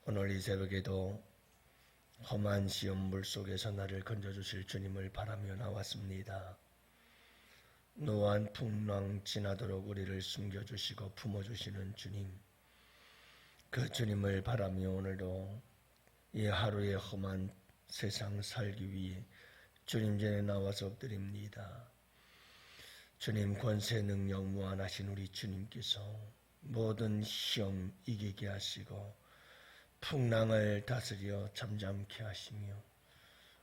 오늘 이 새벽에도 험한 시험 물속에서 나를 건져주실 주님을 바라며 나왔습니다. 노한 풍랑 지나도록 우리를 숨겨주시고 품어주시는 주님, 그 주님을 바라며 오늘도 이 하루의 험한 세상 살기 위해 주님 전에 나와서 엎드립니다. 주님, 권세 능력 무한하신 우리 주님께서 모든 시험 이기게 하시고 풍랑을 다스려 잠잠케 하시며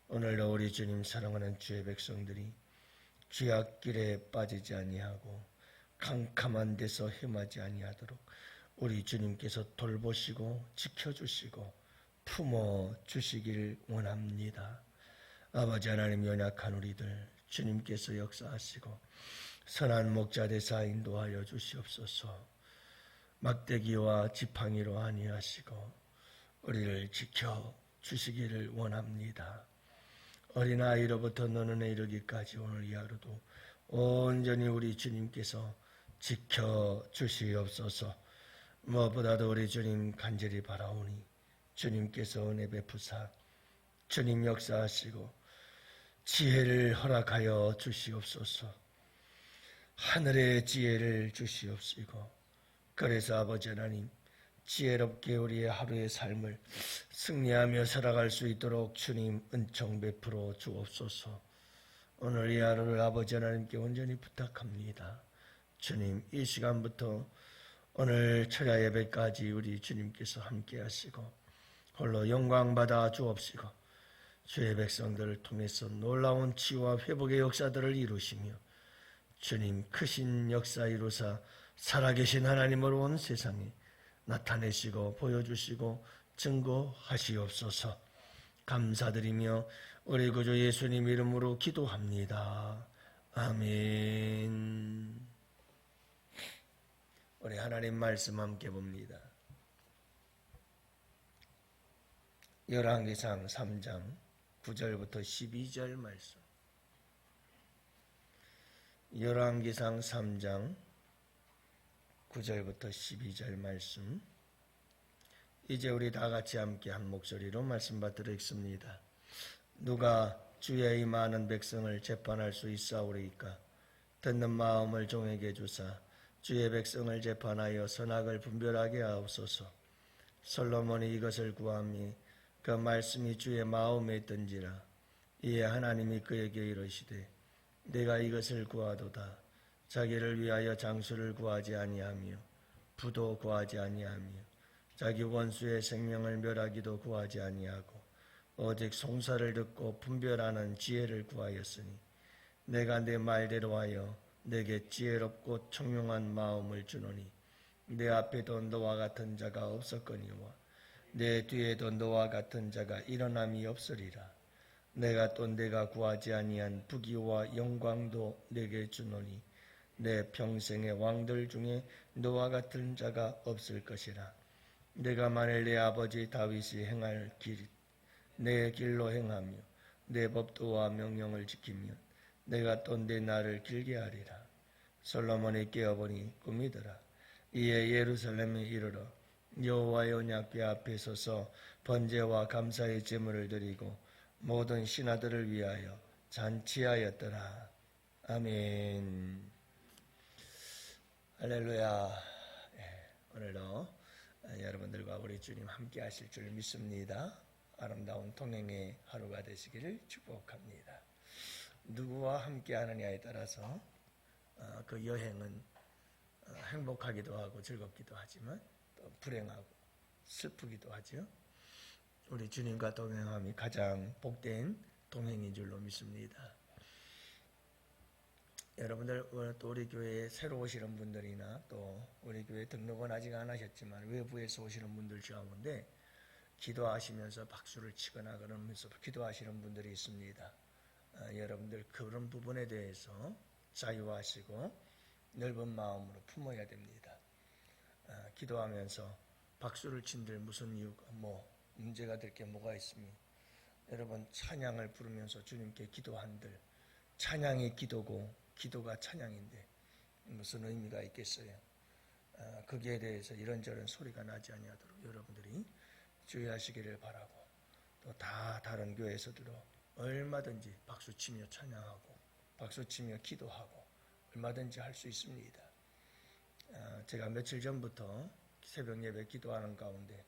오늘도 우리 주님 사랑하는 주의 백성들이 죄악길에 빠지지 아니하고 캄캄한 데서 헤매지 아니하도록 우리 주님께서 돌보시고 지켜주시고 품어주시길 원합니다. 아버지 하나님, 연약한 우리들 주님께서 역사하시고 선한 목자 되사 인도하여 주시옵소서. 막대기와 지팡이로 아니하시고 우리를 지켜주시기를 원합니다. 어린아이로부터 노년에 이르기까지 오늘 이 하루도 온전히 우리 주님께서 지켜주시옵소서. 무엇보다도 우리 주님 간절히 바라오니 주님께서 은혜 베푸사 주님 역사하시고 지혜를 허락하여 주시옵소서. 하늘의 지혜를 주시옵시고 그래서 아버지 하나님, 지혜롭게 우리의 하루의 삶을 승리하며 살아갈 수 있도록 주님 은총 베풀어 주옵소서. 오늘 이 하루를 아버지 하나님께 온전히 부탁합니다. 주님, 이 시간부터 오늘 철야 예배까지 우리 주님께서 함께 하시고 홀로 영광 받아 주옵시고 주의 백성들을 통해서 놀라운 치유와 회복의 역사들을 이루시며 주님, 크신 역사 이루사 살아계신 하나님으로 온 세상에 나타내시고 보여주시고 증거하시옵소서. 감사드리며 우리 구주 예수님 이름으로 기도합니다. 아멘. 우리 하나님 말씀 함께 봅니다. 열왕기상 3장 9절부터 12절 말씀. 열왕기상 3장 9절부터 12절 말씀. 이제 우리 다 같이 함께 한 목소리로 말씀 받들겠습니다. 누가 주의 이 많은 백성을 재판할 수 있사오리이까? 듣는 마음을 종에게 주사 주의 백성을 재판하여 선악을 분별하게 하옵소서. 솔로몬이 이것을 구함이 그 말씀이 주의 마음에 있던지라. 이에 하나님이 그에게 이르시되 내가 이것을 구하도다. 자기를 위하여 장수를 구하지 아니하며 부도 구하지 아니하며 자기 원수의 생명을 멸하기도 구하지 아니하고 오직 송사를 듣고 분별하는 지혜를 구하였으니 내가 내 말대로 하여 내게 지혜롭고 청용한 마음을 주노니 내 앞에도 너와 같은 자가 없었거니와 내 뒤에도 너와 같은 자가 일어남이 없으리라. 내가 또 내가 구하지 아니한 부귀와 영광도 내게 주노니 내 평생의 왕들 중에 너와 같은 자가 없을 것이라. 내가 만일 내 아버지 다윗이 행할 길, 내 길로 행하며 내 법도와 명령을 지키면 내가 또 내 날을 길게 하리라. 솔로몬이 깨어보니 꿈이더라. 이에 예루살렘에 이르러 여호와의 언약궤 앞에 서서 번제와 감사의 제물을 드리고 모든 신하들을 위하여 잔치하였더라. 아멘. 할렐루야. 오늘도 여러분들과 우리 주님 함께 하실 줄 믿습니다. 아름다운 동행의 하루가 되시기를 축복합니다. 누구와 함께 하느냐에 따라서 그 여행은 행복하기도 하고 즐겁기도 하지만 또 불행하고 슬프기도 하죠. 우리 주님과 동행함이 가장 복된 동행인 줄로 믿습니다. 여러분들 또 우리 교회에 새로 오시는 분들이나 또 우리 교회 등록은 아직 안 하셨지만 외부에서 오시는 분들 가운데 기도하시면서 박수를 치거나 그러면서 기도하시는 분들이 있습니다. 여러분들 그런 부분에 대해서 자유하시고 넓은 마음으로 품어야 됩니다. 기도하면서 박수를 친들 무슨 이유가 문제가 될 게 뭐가 있습니까? 여러분 찬양을 부르면서 주님께 기도한들 찬양이 기도고 기도가 찬양인데 무슨 의미가 있겠어요? 거기에 대해서 이런저런 소리가 나지 아니하도록 여러분들이 주의하시기를 바라고, 또 다 다른 교회에서도 얼마든지 박수치며 찬양하고 박수치며 기도하고 얼마든지 할 수 있습니다. 제가 며칠 전부터 새벽 예배 기도하는 가운데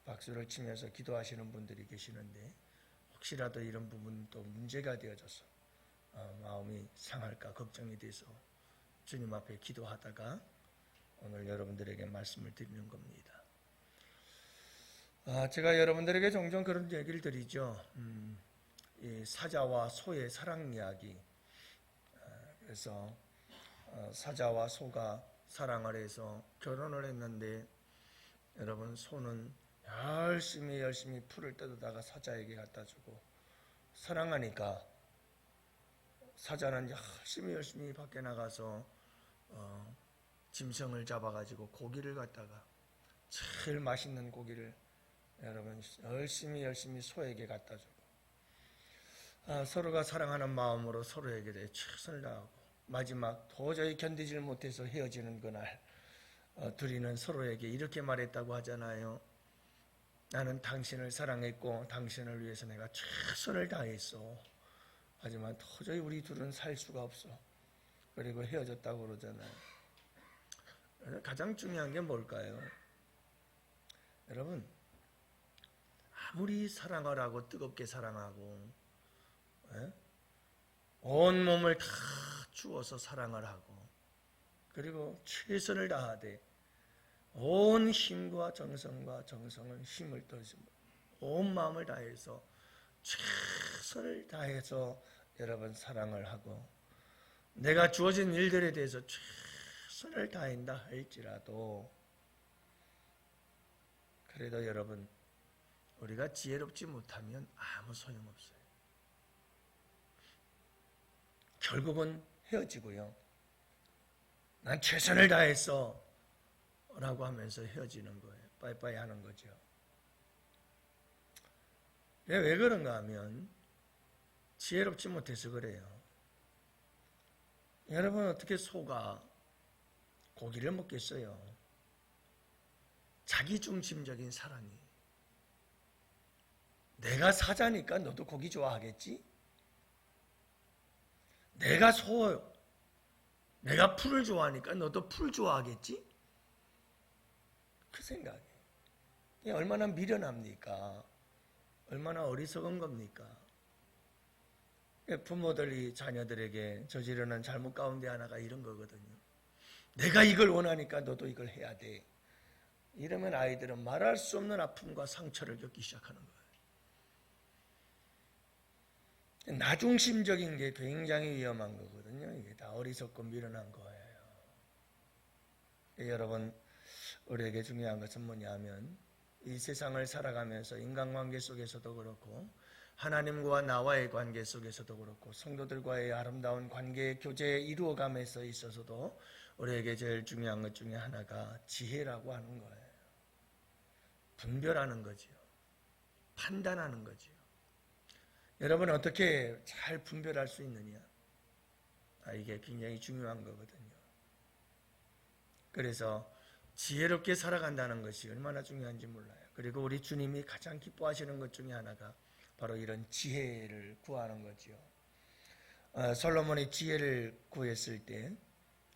박수를 치면서 기도하시는 분들이 계시는데, 혹시라도 이런 부분도 문제가 되어져서 마음이 상할까 걱정이 돼서 주님 앞에 기도하다가 오늘 여러분들에게 말씀을 드리는 겁니다. 제가 여러분들에게 종종 그런 얘기를 드리죠. 이 사자와 소의 사랑 이야기. 그래서 사자와 소가 사랑을 해서 결혼을 했는데, 여러분, 소는 열심히 풀을 뜯어다가 사자에게 갖다 주고, 사랑하니까 사자는 열심히 밖에 나가서 짐승을 잡아가지고 고기를 갖다가, 제일 맛있는 고기를 여러분 열심히 소에게 갖다 주고, 서로가 사랑하는 마음으로 서로에게 최선을 다하고, 마지막 도저히 견디질 못해서 헤어지는 그날 둘이는 서로에게 이렇게 말했다고 하잖아요. 나는 당신을 사랑했고 당신을 위해서 내가 최선을 다했어. 하지만 도저히 우리 둘은 살 수가 없어. 그리고 헤어졌다고 그러잖아요. 가장 중요한 게 뭘까요? 여러분, 아무리 사랑을 하고 뜨겁게 사랑하고 온 몸을 다 주어서 사랑을 하고, 그리고 최선을 다하되 온 힘과 정성을 힘을 더해서 온 마음을 다해서 최선을 다해서 여러분 사랑을 하고, 내가 주어진 일들에 대해서 최선을 다한다 할지라도, 그래도 여러분 우리가 지혜롭지 못하면 아무 소용없어요. 결국은 헤어지고요. 난 최선을 다했어 라고 하면서 헤어지는 거예요. 빠이빠이 하는 거죠. 왜 그런가 하면 지혜롭지 못해서 그래요. 여러분, 어떻게 소가 고기를 먹겠어요? 자기중심적인 사랑이. 내가 사자니까 너도 고기 좋아하겠지? 내가 풀을 좋아하니까 너도 풀 좋아하겠지? 그 생각이에요. 이게 얼마나 미련합니까? 얼마나 어리석은 겁니까? 부모들이 자녀들에게 저지르는 잘못 가운데 하나가 이런 거거든요. 내가 이걸 원하니까 너도 이걸 해야 돼. 이러면 아이들은 말할 수 없는 아픔과 상처를 겪기 시작하는 거예요. 나중심적인 게 굉장히 위험한 거거든요. 이게 다 어리석고 미련한 거예요. 여러분, 우리에게 중요한 것은 뭐냐면, 이 세상을 살아가면서 인간관계 속에서도 그렇고 하나님과 나와의 관계 속에서도 그렇고 성도들과의 아름다운 관계 교제 이루어감에서 있어서도 우리에게 제일 중요한 것 중에 하나가 지혜라고 하는 거예요. 분별하는 거지요. 판단하는 거지요. 여러분, 어떻게 잘 분별할 수 있느냐? 이게 굉장히 중요한 거거든요. 그래서 지혜롭게 살아간다는 것이 얼마나 중요한지 몰라요. 그리고 우리 주님이 가장 기뻐하시는 것 중에 하나가 바로 이런 지혜를 구하는 거죠. 솔로몬이 지혜를 구했을 때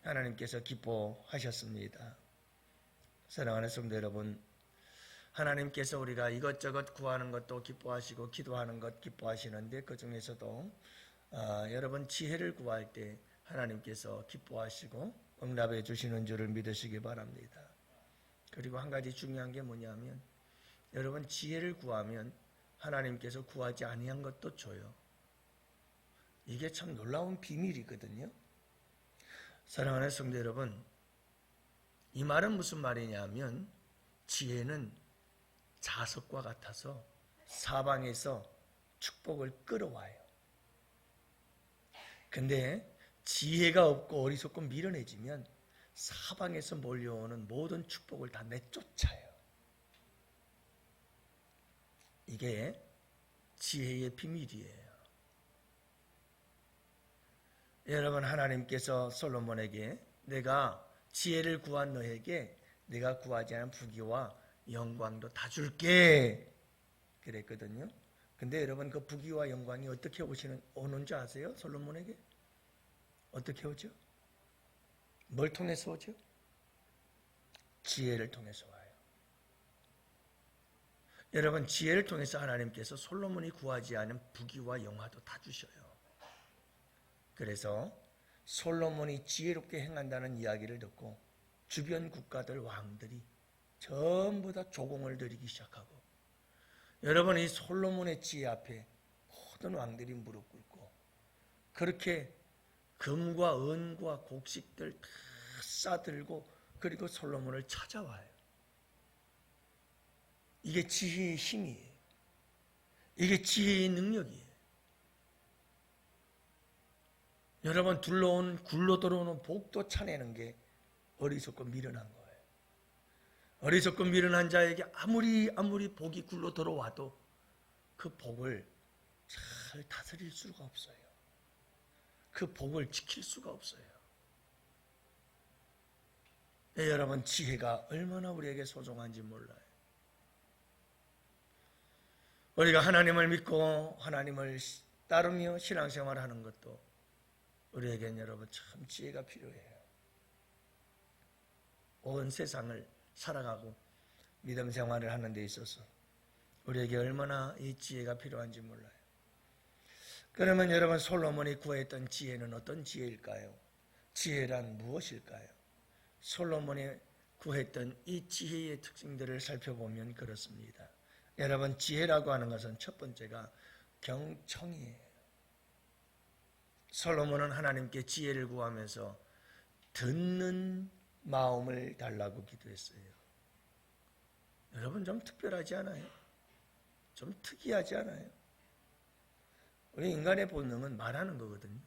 하나님께서 기뻐하셨습니다. 사랑하는 성도 여러분, 하나님께서 우리가 이것저것 구하는 것도 기뻐하시고 기도하는 것 기뻐하시는데, 그 중에서도 여러분 지혜를 구할 때 하나님께서 기뻐하시고 응답해 주시는 줄을 믿으시기 바랍니다. 그리고 한 가지 중요한 게 뭐냐면, 여러분 지혜를 구하면 하나님께서 구하지 아니한 것도 줘요. 이게 참 놀라운 비밀이거든요. 사랑하는 성도 여러분, 이 말은 무슨 말이냐면, 지혜는 자석과 같아서 사방에서 축복을 끌어와요. 근데 지혜가 없고 어리석고 미련해지면 사방에서 몰려오는 모든 축복을 다 내쫓아요. 이게 지혜의 비밀이에요. 여러분, 하나님께서 솔로몬에게 내가 지혜를 구한 너에게 내가 구하지 않은 부귀와 영광도 다 줄게 그랬거든요. 근데 여러분 그 부귀와 영광이 어떻게 오는 줄 아세요? 솔로몬에게? 어떻게 오죠? 뭘 통해서 오죠? 지혜를 통해서 와요. 여러분 지혜를 통해서 하나님께서 솔로몬이 구하지 않은 부귀와 영화도 다 주셔요. 그래서 솔로몬이 지혜롭게 행한다는 이야기를 듣고 주변 국가들 왕들이 전부 다 조공을 드리기 시작하고, 여러분 이 솔로몬의 지혜 앞에 모든 왕들이 무릎 꿇고 그렇게 금과 은과 곡식들 다 싸들고 그리고 솔로몬을 찾아와요. 이게 지혜의 힘이에요. 이게 지혜의 능력이에요. 여러분 굴러 들어오는 복도 차내는 게 어리석고 미련한 거예요. 어리석고 미련한 자에게 아무리 복이 굴러 들어와도 그 복을 잘 다스릴 수가 없어요. 그 복을 지킬 수가 없어요. 네, 여러분 지혜가 얼마나 우리에게 소중한지 몰라요. 우리가 하나님을 믿고 하나님을 따르며 신앙생활을 하는 것도 우리에겐 여러분 참 지혜가 필요해요. 온 세상을 살아가고 믿음 생활을 하는 데 있어서 우리에게 얼마나 이 지혜가 필요한지 몰라요. 그러면 여러분 솔로몬이 구했던 지혜는 어떤 지혜일까요? 지혜란 무엇일까요? 솔로몬이 구했던 이 지혜의 특징들을 살펴보면 그렇습니다. 여러분 지혜라고 하는 것은 첫 번째가 경청이에요. 솔로몬은 하나님께 지혜를 구하면서 듣는 마음을 달라고 기도했어요. 여러분 좀 특별하지 않아요? 좀 특이하지 않아요? 우리 인간의 본능은 말하는 거거든요.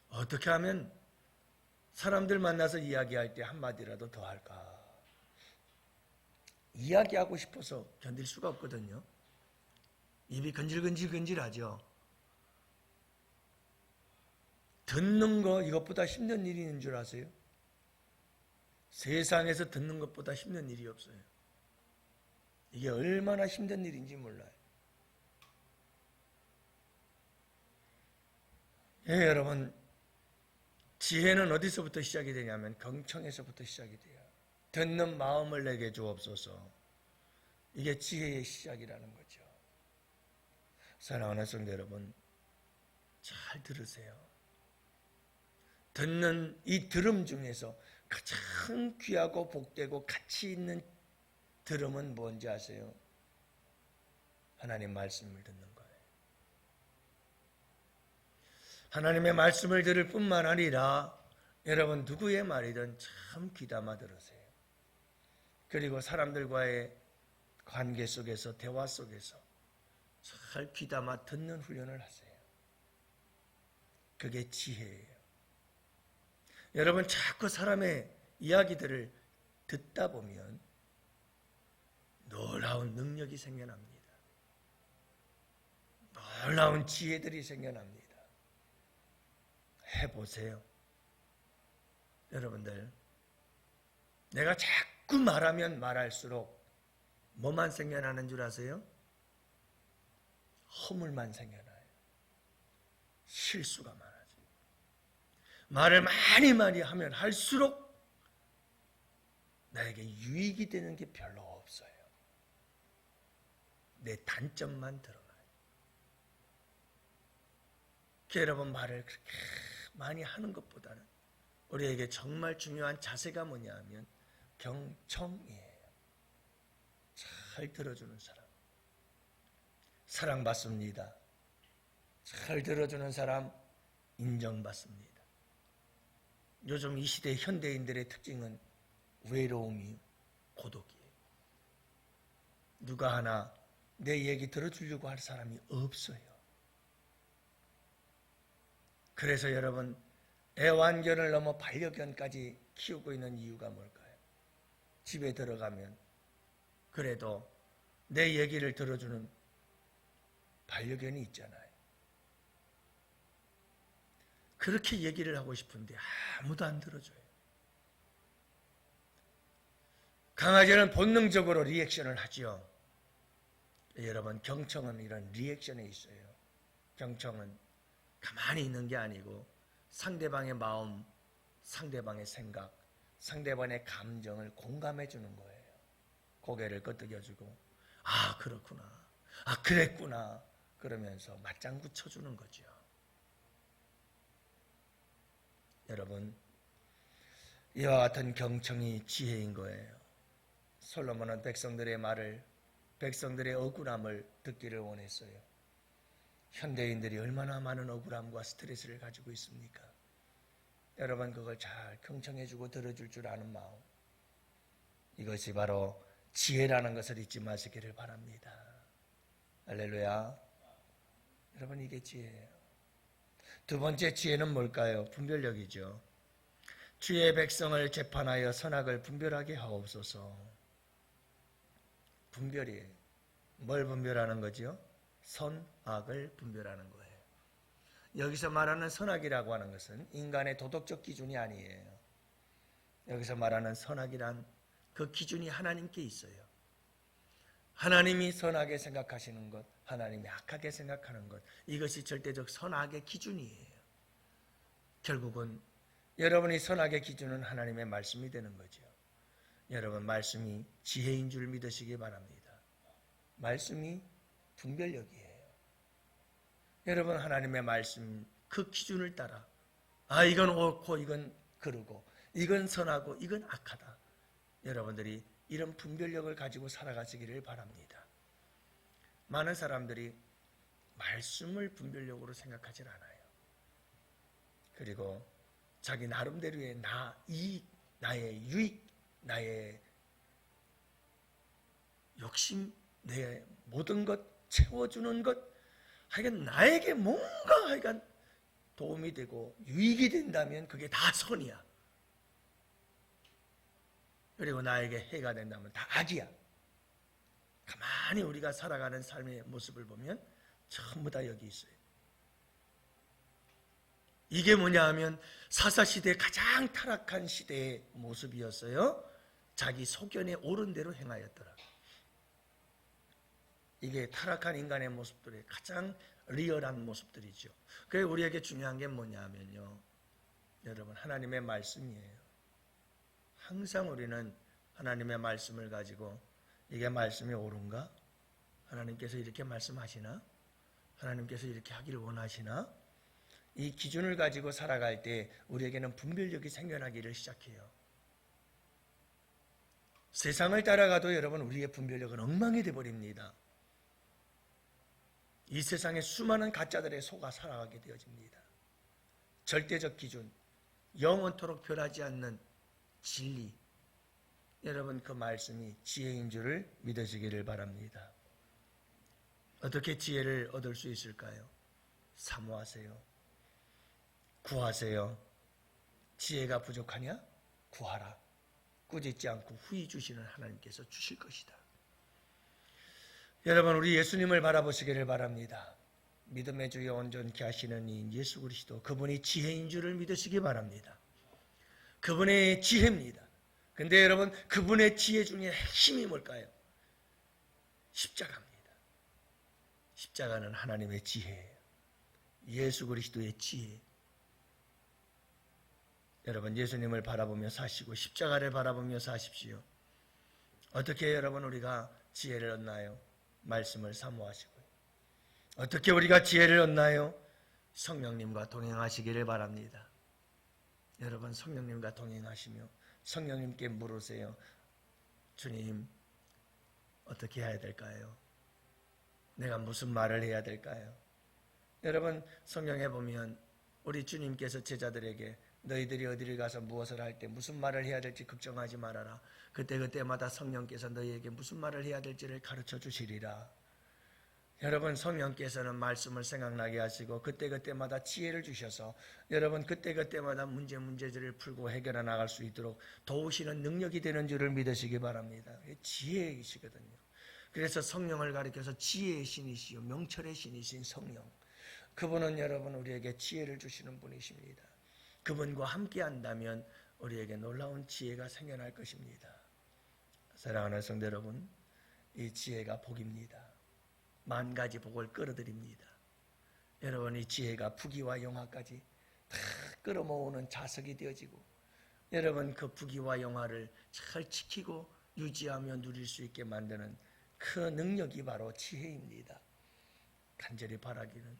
어떻게 하면 사람들 만나서 이야기할 때 한마디라도 더 할까? 이야기하고 싶어서 견딜 수가 없거든요. 입이 건질건질하죠. 듣는 거 이것보다 힘든 일이 있는 줄 아세요? 세상에서 듣는 것보다 힘든 일이 없어요. 이게 얼마나 힘든 일인지 몰라요. 예, 여러분 지혜는 어디서부터 시작이 되냐면 경청에서부터 시작이 돼요. 듣는 마음을 내게 주옵소서. 이게 지혜의 시작이라는 거죠. 사랑하는 성도 여러분, 잘 들으세요. 듣는 이 들음 중에서 가장 귀하고 복되고 가치 있는 들음은 뭔지 아세요? 하나님 말씀을 듣는 거예요. 하나님의 말씀을 들을 뿐만 아니라 여러분 누구의 말이든 참 귀담아 들으세요. 그리고 사람들과의 관계 속에서 대화 속에서 잘 귀담아 듣는 훈련을 하세요. 그게 지혜예요. 여러분 자꾸 사람의 이야기들을 듣다 보면 놀라운 능력이 생겨납니다. 놀라운 지혜들이 생겨납니다. 해보세요. 여러분들 내가 자꾸 말하면 말할수록 뭐만 생겨나는 줄 아세요? 허물만 생겨나요. 실수가 많아져요. 말을 많이 하면 할수록 나에게 유익이 되는 게 별로 없어요. 내 단점만 드러나요. 여러분 말을 그렇게 많이 하는 것보다는 우리에게 정말 중요한 자세가 뭐냐 하면 경청이에요. 잘 들어주는 사람. 사랑받습니다. 잘 들어주는 사람 인정받습니다. 요즘 이 시대 현대인들의 특징은 외로움이 고독이에요. 누가 하나 내 얘기 들어주려고 할 사람이 없어요. 그래서 여러분 애완견을 넘어 반려견까지 키우고 있는 이유가 뭘까요? 집에 들어가면 그래도 내 얘기를 들어주는 반려견이 있잖아요. 그렇게 얘기를 하고 싶은데 아무도 안 들어줘요. 강아지는 본능적으로 리액션을 하지요. 여러분, 경청은 이런 리액션에 있어요. 경청은 가만히 있는 게 아니고 상대방의 마음, 상대방의 생각, 상대방의 감정을 공감해 주는 거예요. 고개를 끄덕여주고 아 그렇구나, 아 그랬구나 그러면서 맞장구 쳐주는 거죠. 여러분, 이와 같은 경청이 지혜인 거예요. 솔로몬은 백성들의 말을, 백성들의 억울함을 듣기를 원했어요. 현대인들이 얼마나 많은 억울함과 스트레스를 가지고 있습니까? 여러분, 그걸 잘 경청해주고 들어줄 줄 아는 마음, 이것이 바로 지혜라는 것을 잊지 마시기를 바랍니다. 할렐루야. 여러분, 이게 지혜예요. 두 번째 지혜는 뭘까요? 분별력이죠. 주의 백성을 재판하여 선악을 분별하게 하옵소서. 분별이에요. 뭘 분별하는 거지요? 선악을 분별하는 거예요. 여기서 말하는 선악이라고 하는 것은 인간의 도덕적 기준이 아니에요. 여기서 말하는 선악이란 그 기준이 하나님께 있어요. 하나님이 선하게 생각하시는 것, 하나님이 악하게 생각하는 것, 이것이 절대적 선악의 기준이에요. 결국은 여러분이 선악의 기준은 하나님의 말씀이 되는 거죠. 여러분, 말씀이 지혜인 줄 믿으시기 바랍니다. 말씀이 분별력이에요. 여러분, 하나님의 말씀 그 기준을 따라 이건 옳고 이건 그르고 이건 선하고 이건 악하다. 여러분들이 이런 분별력을 가지고 살아가시기를 바랍니다. 많은 사람들이 말씀을 분별력으로 생각하지 않아요. 그리고 자기 나름대로의 나의 유익, 나의 욕심, 내 모든 것 채워주는 것, 하여간 나에게 뭔가 하여간 도움이 되고 유익이 된다면 그게 다 선이야. 그리고 나에게 해가 된다면 다 악이야. 가만히 우리가 살아가는 삶의 모습을 보면 전부 다 여기 있어요. 이게 뭐냐 하면 사사시대 가장 타락한 시대의 모습이었어요. 자기 소견에 옳은 대로 행하였더라. 이게 타락한 인간의 모습들의 가장 리얼한 모습들이죠. 그게 우리에게 중요한 게 뭐냐 하면요, 여러분, 하나님의 말씀이에요. 항상 우리는 하나님의 말씀을 가지고 이게 말씀이 옳은가? 하나님께서 이렇게 말씀하시나? 하나님께서 이렇게 하기를 원하시나? 이 기준을 가지고 살아갈 때 우리에게는 분별력이 생겨나기를 시작해요. 세상을 따라가도 여러분, 우리의 분별력은 엉망이 되어버립니다. 이 세상에 수많은 가짜들의 속아 살아가게 되어집니다. 절대적 기준, 영원토록 변하지 않는 진리, 여러분, 그 말씀이 지혜인 줄을 믿으시기를 바랍니다. 어떻게 지혜를 얻을 수 있을까요? 사모하세요. 구하세요. 지혜가 부족하냐? 구하라. 꾸짖지 않고 후히 주시는 하나님께서 주실 것이다. 여러분, 우리 예수님을 바라보시기를 바랍니다. 믿음의 주여 온전케 하시는 이 예수 그리스도, 그분이 지혜인 줄을 믿으시기 바랍니다. 그분의 지혜입니다. 근데 여러분, 그분의 지혜 중에 핵심이 뭘까요? 십자가입니다. 십자가는 하나님의 지혜예요. 예수 그리스도의 지혜. 여러분, 예수님을 바라보며 사시고 십자가를 바라보며 사십시오. 어떻게 여러분 우리가 지혜를 얻나요? 말씀을 사모하시고요. 어떻게 우리가 지혜를 얻나요? 성령님과 동행하시기를 바랍니다. 여러분, 성령님과 동행하시며 성령님께 물으세요. 주님, 어떻게 해야 될까요? 내가 무슨 말을 해야 될까요? 여러분, 성경에 보면 우리 주님께서 제자들에게 너희들이 어디를 가서 무엇을 할 때 무슨 말을 해야 될지 걱정하지 말아라. 그때마다 성령께서 너희에게 무슨 말을 해야 될지를 가르쳐 주시리라. 여러분, 성령께서는 말씀을 생각나게 하시고 그때마다 지혜를 주셔서 여러분 그때마다 문제들을 풀고 해결해 나갈 수 있도록 도우시는 능력이 되는 줄을 믿으시기 바랍니다. 지혜이시거든요. 그래서 성령을 가리켜서 지혜의 신이시요 명철의 신이신 성령, 그분은 여러분 우리에게 지혜를 주시는 분이십니다. 그분과 함께 한다면 우리에게 놀라운 지혜가 생겨날 것입니다. 사랑하는 성도 여러분, 이 지혜가 복입니다. 만 가지 복을 끌어들입니다. 여러분, 이 지혜가 부귀와 영화까지 다 끌어모으는 자석이 되어지고, 여러분 그 부귀와 영화를 잘 지키고 유지하며 누릴 수 있게 만드는 그 능력이 바로 지혜입니다. 간절히 바라기는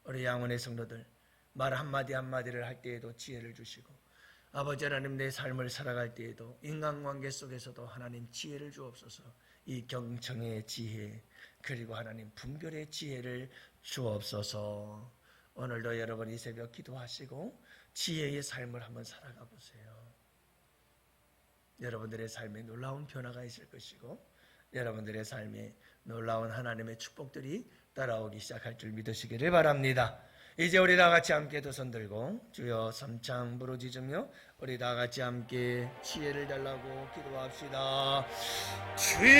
우리 양원의 성도들, 말 한마디 한마디를 할 때에도 지혜를 주시고, 아버지 하나님, 내 삶을 살아갈 때에도 인간관계 속에서도 하나님 지혜를 주옵소서. 이 경청의 지혜, 그리고 하나님 분별의 지혜를 주옵소서. 오늘도 여러분 이 새벽 기도하시고 지혜의 삶을 한번 살아가 보세요. 여러분들의 삶에 놀라운 변화가 있을 것이고, 여러분들의 삶에 놀라운 하나님의 축복들이 따라오기 시작할 줄 믿으시기를 바랍니다. 이제 우리 다 같이 함께 두 손 들고 주여 삼창 부르짖으며 우리 다 같이 함께 지혜를 달라고 기도합시다. 주여